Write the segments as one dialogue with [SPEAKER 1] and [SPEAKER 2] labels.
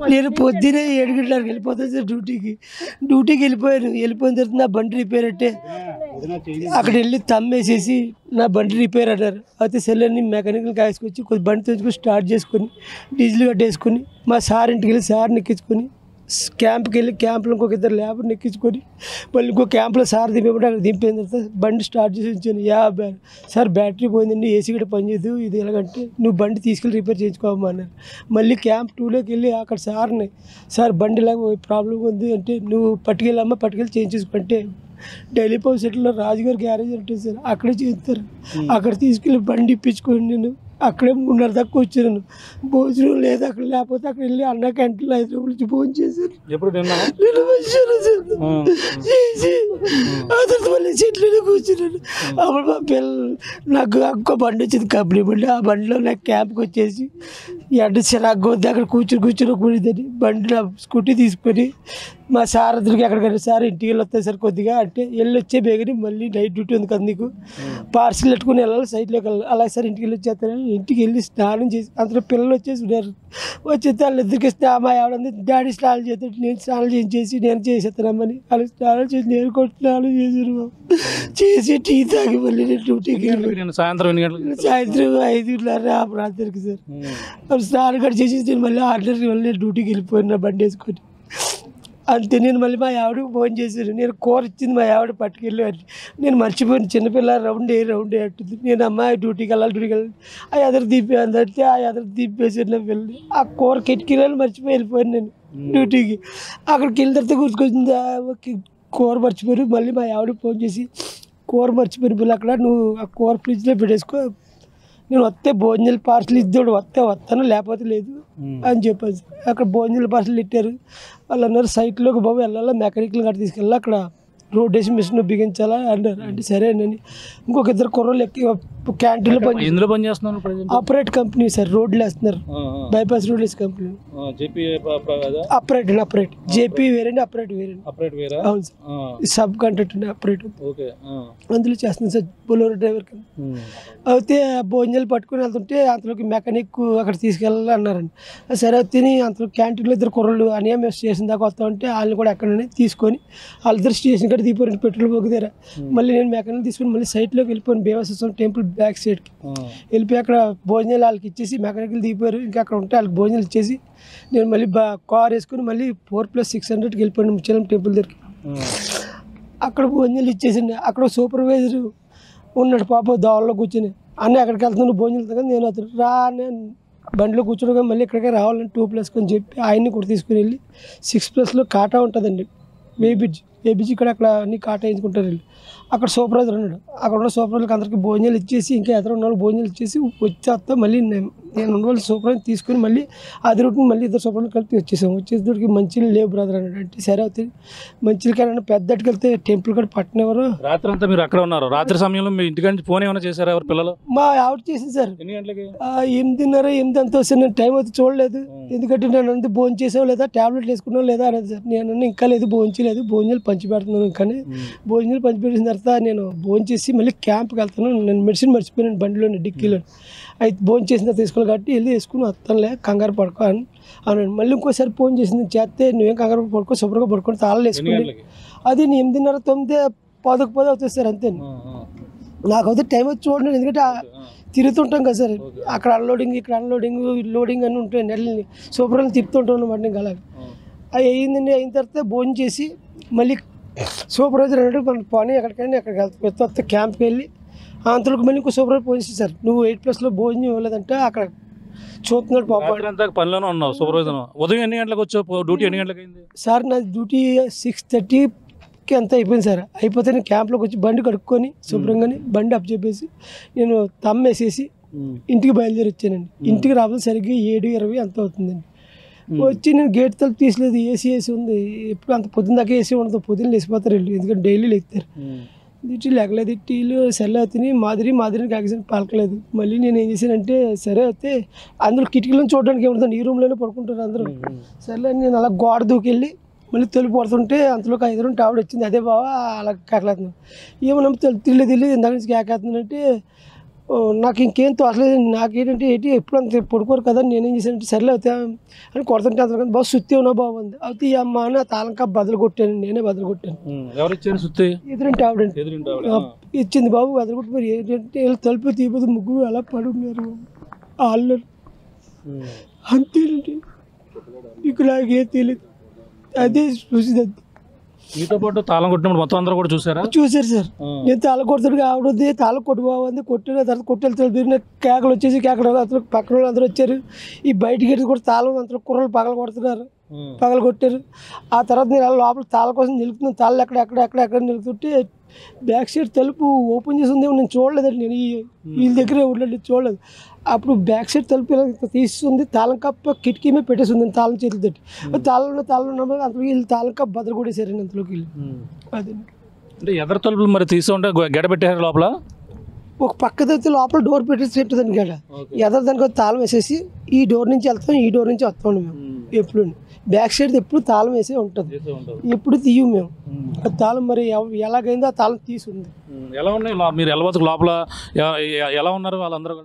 [SPEAKER 1] నేను పొద్దున్నే 7 గంటలకు వెళ్ళిపోతాను సార్ డ్యూటీకి వెళ్ళిపోయాను. వెళ్ళిపోయిన తర్వాత నా బండి రిపేర్ అంటే అక్కడ వెళ్ళి తమ్మేసేసి నా బండి రిపేర్ అన్నారు. అయితే సెల్లర్ని మెకానికల్ కాసుకొచ్చి కొద్ది బండి తెచ్చుకొని స్టార్ట్ చేసుకొని డీజిల్ కట్టేసుకొని మా సార్ ఇంటికి వెళ్ళి సార్ని ఎక్కించుకొని క్యాంప్కి వెళ్ళి క్యాంప్లో ఇంకొక ఇద్దరు లేబర్ని ఎక్కించుకొని మళ్ళీ ఇంకో క్యాంప్లో సార్ దింపేమంటే అక్కడ దింపిన తర్వాత బండి స్టార్ట్ చేసి ఉంచాను. సార్ బ్యాటరీ పోయిందండి, ఏసీ కూడా పనిచేయదు, ఇది ఎలాగంటే నువ్వు బండి తీసుకెళ్ళి రిపేర్ చేయించుకోమన్నారు. మళ్ళీ క్యాంప్ 2లోకి వెళ్ళి అక్కడ సార్ బండి ఇలాగ ప్రాబ్లం ఉంది అంటే నువ్వు పట్టుకెళ్ళి చేయించుకుంటే డైలీ పవర్ సెట్లో రాజుగారి గ్యారేజ్ ఉంటుంది సార్, అక్కడే చేస్తారు. అక్కడ తీసుకెళ్ళి బండి ఇప్పించుకొని నేను అక్కడే 3:30 దాకా వచ్చాను. భోజనం లేదు అక్కడ, లేకపోతే అక్కడ వెళ్ళి అన్న క్యాంటీన్లో 5 రూపాయలు ఇచ్చి భోజనం చేశాను. ఆ తర్వాత మళ్ళీ చెట్లలో కూర్చున్నాను. అప్పుడు మా పిల్లలు నాకు ఇంకో బండి వచ్చింది, కంపెనీ బండి. ఆ బండిలో నాకు క్యాంప్కి వచ్చేసి ఎండ చిరాకు వద్దు అక్కడ కూర్చొని కూడిందని బండి నా స్కూటీ తీసుకొని మా సార్ అతనికి ఎక్కడికైనా సార్ ఇంటికి వెళ్ళి వస్తాయి సార్ కొద్దిగా అంటే వెళ్ళి వచ్చే బేగని మళ్ళీ నైట్ డ్యూటీ ఉంది కదా నీకు, పార్సిల్ పెట్టుకుని వెళ్ళాలి సైట్లోకి వెళ్ళాలి. అలాగే సార్ ఇంటికి వెళ్ళి వచ్చేస్తాను. ఇంటికి వెళ్ళి స్నానం చేసి అందులో పిల్లలు వచ్చేసి ఉన్నారు. వచ్చేస్తే వాళ్ళిద్దరికి మా ఆవిడ డాడీ స్నానం చేస్తాడు, నేను స్నానం చేసి నేను చేసేస్తానమ్మని వాళ్ళు స్నానం చేసి నేను కూడా స్నానం చేశాను. చేసి టీ తాగి మళ్ళీ నేను డ్యూటీకి సాయంత్రం 5:30 ఆ ప్రాంతానికి సార్ స్నానం కూడా చేసి నేను మళ్ళీ 6:30 మళ్ళీ నేను డ్యూటీకి వెళ్ళిపోయిన బండి వేసుకొని. అంతే. నేను మళ్ళీ మా ఆవిడకి ఫోన్ చేశాను. నేను కూర ఇచ్చింది మా ఆవిడ పట్టుకెళ్ళి నేను మర్చిపోయాను. చిన్నపిల్ల రౌండ్ అంటుంది. నేను అమ్మాయి డ్యూటీకి వెళ్ళాలి ఆ ఎదురు దింపి అంటే ఆ ఎదురు దింపేసి వెళ్ళి ఆ కూర కిటికీలో మర్చిపోయి వెళ్ళిపోయాను నేను డ్యూటీకి. అక్కడికి వెళ్ళిన తర్వాత గుర్తుకొచ్చింది కూర మర్చిపోయారు. మళ్ళీ మా ఆవిడకి ఫోన్ చేసి కూర మర్చిపోయారు మళ్ళీ అక్కడ నువ్వు ఆ కూర ఫ్రిడ్జ్లో పెట్టేసుకో, నేను వస్తే భోజనాలు పార్సల్ ఇద్దాడు, వస్తాను లేకపోతే లేదు అని చెప్పాను సార్. అక్కడ భోజనాలు పార్సల్ ఇట్టారు. వాళ్ళు అన్నారు సైట్లోకి బాబు వెళ్ళాలా, మెకానికల్ గట్ట తీసుకెళ్ళాలి, అక్కడ రోడ్ వేసి మిషన్ బిగించాలా అన్నారు. అంటే సరే అని ఇంకొక ఇద్దరు కుర్రోళ్ళు ఎక్కి క్యాంటీన్లో పని చేస్తున్నారు. ఆపరేట్ కంపెనీ సార్, రోడ్లు వేస్తున్నారు, బైపాస్ రోడ్ వేసే కంపెనీ. అపరేట్ జేపీ వేరండి, అపరేట్ వేరే. అవును సార్, సబ్ కాంట్రాక్ట్ అపరేట్ అందులో చేస్తున్నాను సార్, బొలెరో డ్రైవర్ కింద. అయితే భోజనాలు పట్టుకుని వెళ్తుంటే అంతలోకి మెకానిక్ అక్కడ తీసుకెళ్ళాలి అన్నారండి. సరే తిని అంతలో క్యాంటీన్లో ఇద్దరు కుర్రోళ్ళు అనియా మేము స్టేషన్ దాకా వస్తా ఉంటే వాళ్ళని కూడా ఎక్కడనే తీసుకొని వాళ్ళిద్దరు స్టేషన్ కాడ దిగిపోయారు పెట్రోల్ బంక్ దగ్గర. మళ్ళీ నేను మెకానిక్ తీసుకొని మళ్ళీ సైట్లోకి వెళ్ళిపోయాను, బేవసం టెంపుల్ బ్యాక్ సైడ్కి వెళ్ళిపోయి అక్కడ భోజనాలు వాళ్ళకి ఇచ్చేసి మెకానికల్ దిగిపోయారు. ఇంకా అక్కడ ఉంటే వాళ్ళకి భోజనాలు ఇచ్చేసి నేను మళ్ళీ కార్ వేసుకుని మళ్ళీ 4+600కి వెళ్ళిపోయాను ముచ్చలం టెంపుల్ దగ్గరికి. అక్కడ భోజనాలు ఇచ్చేసింది. అక్కడ సూపర్వైజర్ ఉన్నాడు పాప దోవల్లో కూర్చొని, అన్నీ అక్కడికి వెళ్తున్నాను భోజనాలు కదా. నేను అతను నేను బండిలో కూర్చోగా మళ్ళీ ఇక్కడికే రావాలని 2+ అని చెప్పి ఆయన్ని కూడా తీసుకుని వెళ్ళి 6+లో కాటా ఉంటుందండి, వేబిజీ ఇక్కడ అక్కడ అన్ని కాటా వేయించుకుంటారు వెళ్ళి. అక్కడ సూపర్వైజర్ ఉన్నాడు. అక్కడ ఉన్న సూపర్వైజర్కి అందరికీ భోజనాలు ఇచ్చేసి ఇంకా ఎదురు ఉన్న వాళ్ళు భోజనాలు ఇచ్చేసి వచ్చేస్తా మళ్ళీ నేను ఉన్న వాళ్ళు సూపర్వైజర్ తీసుకుని మళ్ళీ అది రూట్ని మళ్ళీ ఇద్దరు సూపర్వైజర్ కలిపి వచ్చేసేటికి మంచిలు లేవు బ్రదర్ అన్నాడు. అంటే సరే అవుతుంది మంచిలకైనా పెద్దటికి వెళ్తే టెంపుల్ కూడా పట్టినవారు.
[SPEAKER 2] రాత్రి అంతా మీరు అక్కడ ఉన్నారు. రాత్రి సమయంలో మీ ఇంటికి నుంచి ఫోన్ ఏమైనా చేశారా ఎవరు పిల్లలు?
[SPEAKER 1] మా ఆవిడ చేసింది సార్.
[SPEAKER 2] ఎన్ని గంటలకి?
[SPEAKER 1] 8:30 8 అంతా వస్తాను. నేను టైం అయితే చూడలేదు, ఎందుకంటే నేను అంతా భోజనం చేసావు లేదా టాబ్లెట్లు వేసుకున్నావు లేదా అనేది సార్. నేను ఇంకా లేదు భోజనం భోజనాలు పంచి పెడుతున్నాను. కానీ భోజనాలు పంచి పెట్టిన తర్వాత నేను భోజనం చేసి మళ్ళీ క్యాంప్కి వెళ్తాను. నేను మెడిసిన్ మర్చిపోయాను బండిలోని డిక్కీలో. అయితే భోజనం చేసిన తీసుకోవాలి కాబట్టి వెళ్ళి వేసుకుని వస్తానులే, కంగారు పడుకో అని అన్నాను. మళ్ళీ ఇంకోసారి ఫోన్ చేసింది చేస్తే నువ్వేం కంగారు పడుకో, శుభ్రంగా పడుకొని తాళాలు వేసుకుని అది 8:30 9 10 అవుతుంది సార్. అంతే. నాకైతే టైం వచ్చి చూడండి, ఎందుకంటే తిరుగుతుంటాం కదా సార్, అక్కడ అన్లోడింగ్ ఇక్కడ లోడింగ్ అని ఉంటాయి, నెలని శుభ్రంగా తిప్పుతుంటాం అన్నమాట. ఇంకా అలాగే అవి అయిందండి. అయిన తర్వాత భోజనం చేసి మళ్ళీ సూపర్వైజర్ అన్నట్టు మన పని ఎక్కడికైనా ఎక్కడికి వెళ్తే క్యాంప్కి వెళ్ళి అంతలోకి మళ్ళీ ఇంకో సూపర్వైజర్ ఫోన్ చేసి సార్ నువ్వు 8+లో భోజనం ఇవ్వలేదంటే అక్కడ చూస్తున్నాడు పాప.
[SPEAKER 2] పనిలోనే ఉన్నావు సూపర్వైజర్. ఉదయం ఎన్ని గంటలకు వచ్చావు? డ్యూటీ ఎన్ని గంటలకు అయింది
[SPEAKER 1] సార్? నా డ్యూటీ 6:30కి అంతా అయిపోయింది సార్. అయిపోతే నేను క్యాంప్లోకి వచ్చి బండి కడుక్కొని శుభ్రంగానే బండి అప్ చెప్పేసి నేను తమ్మేసేసి ఇంటికి బయలుదేరి వచ్చానండి. ఇంటికి రావాలి సరిగ్గా 7:20 అంత అవుతుందండి. వచ్చి నేను గేట్ తలుపు తీసలేదు, ఏసీ ఉంది. ఎప్పుడు అంత పొద్దున్న దాకా ఏసీ ఉండదు, పొద్దున్న లేచిపోతారు వెళ్ళి, ఎందుకంటే డైలీ లేస్తారు. టీలు లేకలేదు, టీలు సెల్ అవుతాయి, మాదిరిని కాకేసాను పలకలేదు. మళ్ళీ నేను ఏం చేశానంటే సరే అయితే అందరూ కిటికీలను చూడడానికి ఏముంటుంది, ఈ రూమ్లోనే పడుకుంటారు అందరూ. సరే నేను అలా గోడ దూకెళ్ళి మళ్ళీ తలుపు పడుతుంటే అంతలోకి 5 ఆవిడ వచ్చింది. అదే బావా అలా కేకలేస్తున్నాను, ఏమన్నా తెలియదు ఇందాక నుంచి కేకేస్తుందంటే నాకు ఇంకేం తోచలేదు. నాకేంటంటే ఏంటి ఎప్పుడు అంత పడుకోరు కదా, నేనేం చేశానంటే సర్లే అవుతా అని కొడుతుంటే అంత కానీ బాబు సుత్తి ఉన్నా బాగుంది అవుతాయి అమ్మ అని ఆ తాళం కప్పు బదులు కొట్టాను, నేనే బదులు కొట్టాను.
[SPEAKER 2] ఎవరు ఇచ్చారు సుత్తి?
[SPEAKER 1] ఎదురంటే ఆవిడండి ఇచ్చింది బాబు బదులు కొట్టి. మరి ఏంటంటే వీళ్ళు తలుపు తీయబోదు ముగ్గురు అలా పడున్నారు బాబు వాళ్ళు. అంతేనండి, ఇక నాకేం తెలియదు. అదే చూసింది.
[SPEAKER 2] మీతో పాటు తాళం కొట్టినప్పుడు మొత్తం అందరూ కూడా చూసారా?
[SPEAKER 1] చూసారు సార్. నేను తాళం కొడుతాడు ఆవిడది తాళం కొట్టు బాగుంది కొట్టిన తర్వాత కొట్టెళ్తాడు కేకలు వచ్చేసి కేకలు అతను పక్కన వాళ్ళు అందరూ వచ్చారు. ఈ బయటికి వెళ్ళి కూడా తాళం అంతా కుర్రలు పగల కొడుతున్నారు, పగల కొట్టారు. ఆ తర్వాత నేను లోపల తాళం కోసం నిలుపుతున్నాను. తాళ్ళు ఎక్కడ నిలుపుతుంటే బ్యాక్ సైడ్ తలుపు ఓపెన్ చేసి ఉంది, నేను చూడలేదండి. నేను వీళ్ళ దగ్గరే ఉండలేదు, చూడలేదు. అప్పుడు బ్యాక్ సైడ్ తలుపు ఇలా తీస్తుంది, తాళం కప్ప కిటికీ మీద పెట్టేస్తుంది తాళం చేతులు తట్టి. తాళం ఉన్నప్పుడు అంతలో వీళ్ళు తాళం కప్ప బదులు కొట్టేశారండి అంతలోకి వెళ్ళి. అదే
[SPEAKER 2] అంటే ఎదరు తలుపులు మరి తీసుకుంటే గెడ పెట్టారు లోపల.
[SPEAKER 1] ఒక పక్క తప్పితే లోపల డోర్ పెట్టేసి చెప్తుందండి గడ. ఎదరు దానికి తాళం వేసేసి ఈ డోర్ నుంచి వెళ్తాం, ఈ డోర్ నుంచి వస్తామండి మేము. ఎప్పుడు బ్యాక్ సైడ్ ఎప్పుడు తాళం వేసే ఉంటుంది, ఎప్పుడు తీయం మేము. ఆ తాళం మరి ఎలాగైందో ఆ తాళం తీసుంది.
[SPEAKER 2] ఎలా ఉన్నాయి మీరు వెళ్ళవచ్చు లోపల? ఎలా ఉన్నారు వాళ్ళందరూ?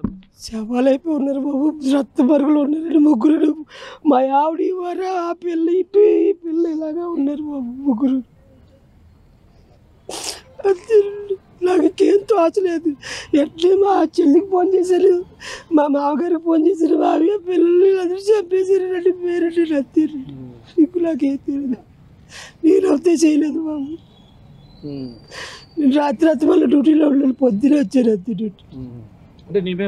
[SPEAKER 1] శవాలు అయిపోయి ఉన్నారు బాబు, రక్త మరుగులు ఉన్నారండి ముగ్గురు. మా ఆవిడ వారు ఆ పిల్ల ఇటు ఈ పిల్ల ఇలాగా ఉన్నారు బాబు ముగ్గురు. అంతేనండి, నాకు ఇంకేం తోచలేదు. ఎట్లే మా చెల్లికి ఫోన్ చేశారు, మా మామగారికి ఫోన్ చేశారు, మామయ్య పిల్లల్ని అందరూ చంపేశారు అండి పేరండి. అంతేనండి, నీకు నాకేం తెలియదు. నేను అవుతే చేయలేదు బాబు. నేను రాత్రి మళ్ళీ డ్యూటీలో ఉండాలి, పొద్దునే వచ్చాను అంతే డ్యూటీ.
[SPEAKER 2] అంటే నీపై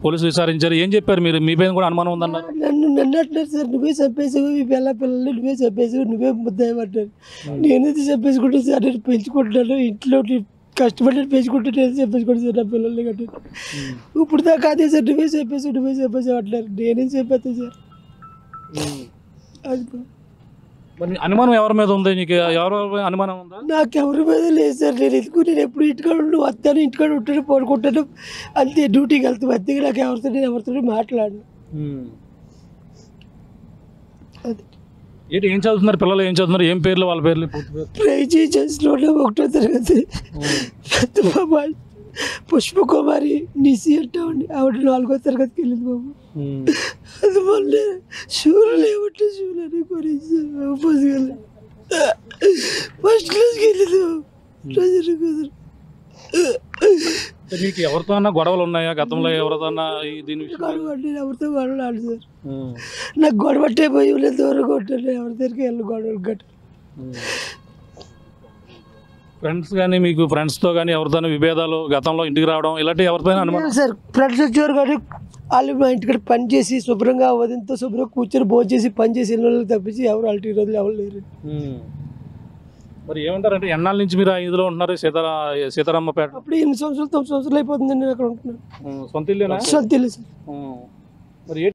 [SPEAKER 2] పోలీసులు విచారించారు, ఏం చెప్పారు? మీరు మీ పైన కూడా అనుమానం ఉందన్నారు.
[SPEAKER 1] నన్ను అంటున్నారు సార్, నువ్వే చంపేసావు ఈ పిల్లల్ని, నువ్వే చంపేసావు, నువ్వే ముద్దాయమంటారు. నేనైతే చంపేసుకుంటే సార్, నేను పెంచుకుంటున్నాను ఇంట్లో కష్టపడి పెంచుకుంటే నేను చంపేసుకుంటాను సార్ నా పిల్లల్ని కట్టాను. ఇప్పుడు దాకా అదే సార్, నువ్వే చంపేసావు అంటున్నారు. నేనేం చెప్పేస్తాను సార్. అది
[SPEAKER 2] మరి అనుమానం ఎవరి మీద ఉంది? నీకు ఎవరి అనుమానం ఉందా?
[SPEAKER 1] నాకు ఎవరి మీద లేదు సార్. నేను ఎప్పుడు ఇంటికాడ వస్తాను, ఇంటికాడ ఉంటాను, పడుకుంటాను అంతే, డ్యూటీకి వెళ్తాను అంతే. నాకు ఎవరితో మాట్లాడను. అది
[SPEAKER 2] ఏంటి, ఏం చదువుతున్నారు పిల్లలు? ఏం చదువుతున్నారు? ఏం పేర్లు వాళ్ళ పేర్లు?
[SPEAKER 1] ప్రైజీ చేసినోడే 1వ తరగతి పెద్ద బాబాయ్ పుష్పకుమారి నిసి అంటామండి, ఆవిడ 4వ తరగతికి వెళ్ళింది బాబు. అది మళ్ళీ షూలు లేవంటే షూలు అని కొనేసి ఫస్ట్ క్లాస్కి వెళ్ళింది బాబు.
[SPEAKER 2] మీకు ఎవరితో అన్నా గొడవలు ఉన్నాయా గతంలో? ఎవరితో దీని
[SPEAKER 1] ఎవరితో గొడవలు ఆడు సార్. నాకు గొడవట్టే పోయి దూరంగా ఉంటాను, ఎవరి దగ్గరికి వెళ్ళి గొడవలు గట్ట.
[SPEAKER 2] ఫ్రెండ్స్ కానీ మీకు ఫ్రెండ్స్తో కానీ ఎవరితో విభేదాలు గతంలో ఇంటికి రావడం ఇలాంటి ఎవరితో అనుమానం?
[SPEAKER 1] సార్ ఫ్రెండ్స్ వచ్చేవారు కానీ వాళ్ళు మా ఇంటికి పని చేసి శుభ్రంగా ఉదయంతో శుభ్రంగా కూర్చొని భోజనం చేసి పని చేసి వెళ్ళి తప్పించి ఎవరు వాళ్ళ రోజులు ఎవరు లేరు.
[SPEAKER 2] మరి ఏమంటారంటే ఎన్నాళ్ళ నుంచి మీరు ఇందులో ఉంటున్నారు సీతారామపేట?
[SPEAKER 1] అప్పుడు 8 సంవత్సరాలు 9 సంవత్సరాలు అయిపోతుందండి నేను అక్కడ ఉంటున్నాను.
[SPEAKER 2] సొంత ఇల్లేనా?
[SPEAKER 1] సొంత ఇల్లు సార్.
[SPEAKER 2] మరి